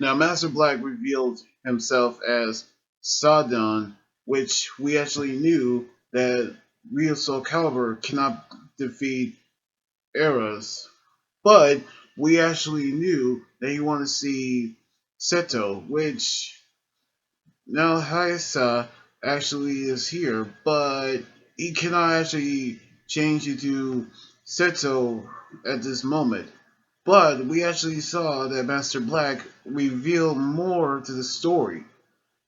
Now, Master Black revealed himself as Sodon, which we actually knew that Ryusoul Caliber cannot defeat Eras, but we actually knew that he wanted to see Seto, which now Hayasa actually is here, but he cannot actually change into Seto at this moment. But we actually saw that Master Black reveal more to the story,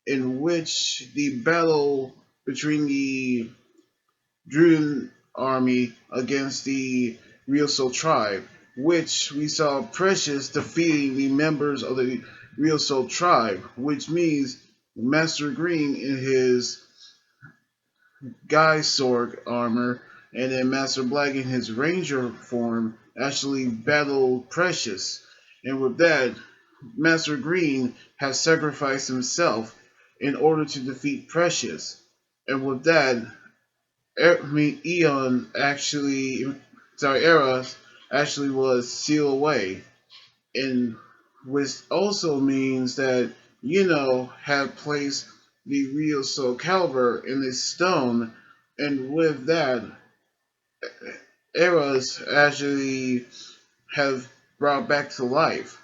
in which the battle between the Druidon army against the Ryusoul tribe, which we saw Precious defeating the members of the Ryusoul tribe, which means Master Green in his Guy sword armor and then Master Black in his Ranger form actually battled Precious. And with that, Master Green has sacrificed himself in order to defeat Precious. And with that, Eon actually, Eros actually was sealed away, and which also means that had placed the real Soul Calibur in this stone, and with that, Eros actually have brought back to life.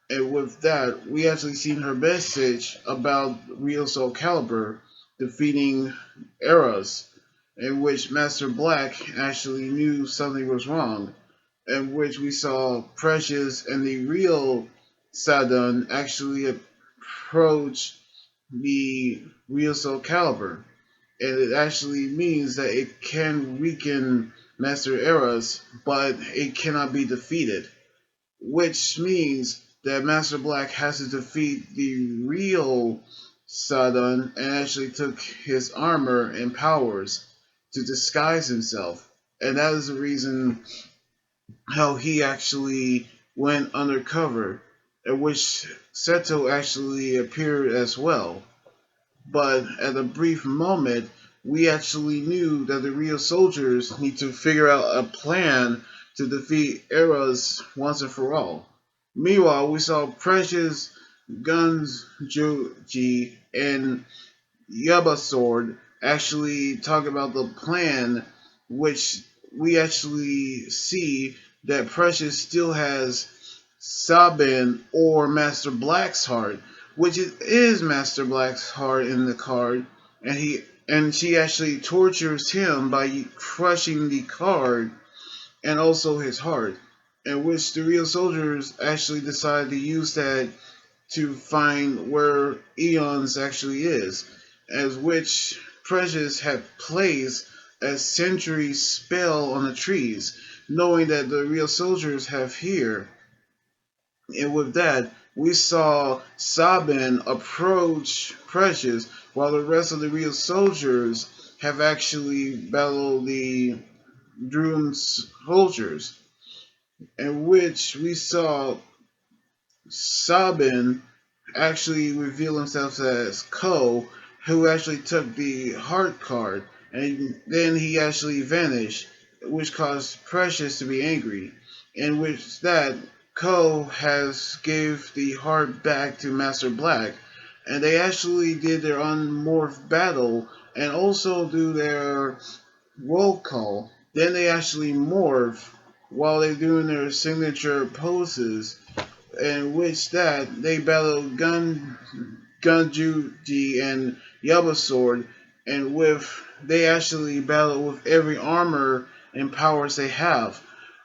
And with that, we actually seen her message about Real Soul Calibur defeating Eros, in which Master Black actually knew something was wrong, in which we saw Precious and the real Sadon actually approach the Real Soul Calibur. And it actually means that it can weaken Master Eros, but it cannot be defeated, which means that Master Black has to defeat the real Sadon and actually took his armor and powers to disguise himself. And that is the reason how he actually went undercover, in which Seto actually appeared as well. But at a brief moment, we actually knew that the real soldiers need to figure out a plan to defeat Eras once and for all. Meanwhile, we saw Precious, Guns, Joji, and Yaba Sword actually talk about the plan, which we actually see that Precious still has Sabin or Master Black's heart, which is Master Black's heart in the card, and she actually tortures him by crushing the card and also his heart, in which the real soldiers actually decide to use that to find where Eons actually is, as which Precious had placed a sentry spell on the trees, knowing that the real soldiers have here. And with that, we saw Sabin approach Precious while the rest of the real soldiers have actually battled the Droom soldiers, in which we saw Sabin actually reveal himself as Ko, who actually took the heart card, and then he actually vanished, which caused Precious to be angry. In which that Ko has gave the heart back to Master Black, and they actually did their unmorph battle and also do their roll call. Then they actually morph while they're doing their signature poses, in which that they battled Gunjuji and Yaba Sword, and with they actually battle with every armor and powers they have.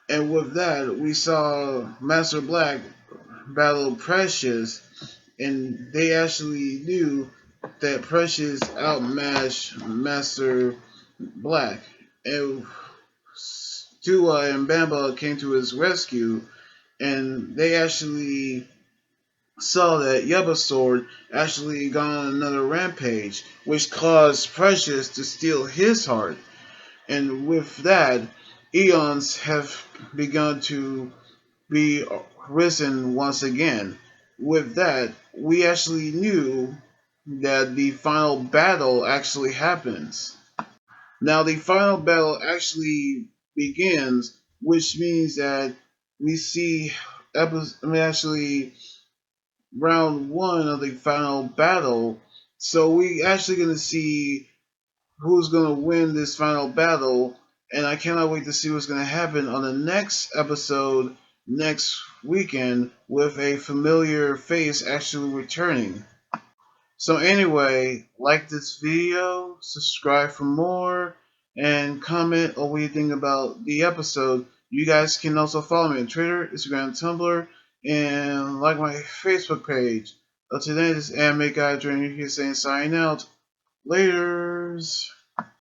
And with that, we saw Master Black battle Precious, and they actually knew that Precious outmatched Master Black. And Tua and Bamba came to his rescue, and they actually saw that Yaba Sword actually gone on another rampage, which caused Precious to steal his heart. And with that, eons have begun to be risen once again. With that, we actually knew that the final battle actually happens. Now, the final battle actually begins, which means that we see actually round one of the final battle. So we actually gonna see who's gonna win this final battle, and I cannot wait to see what's gonna happen on the next episode next weekend with a familiar face actually returning. So anyway, like this video, subscribe for more, and comment on what you think about the episode. You guys can also follow me on Twitter, Instagram, Tumblr, and like my Facebook page. Today, this anime guy joining you here saying sign out. Laters.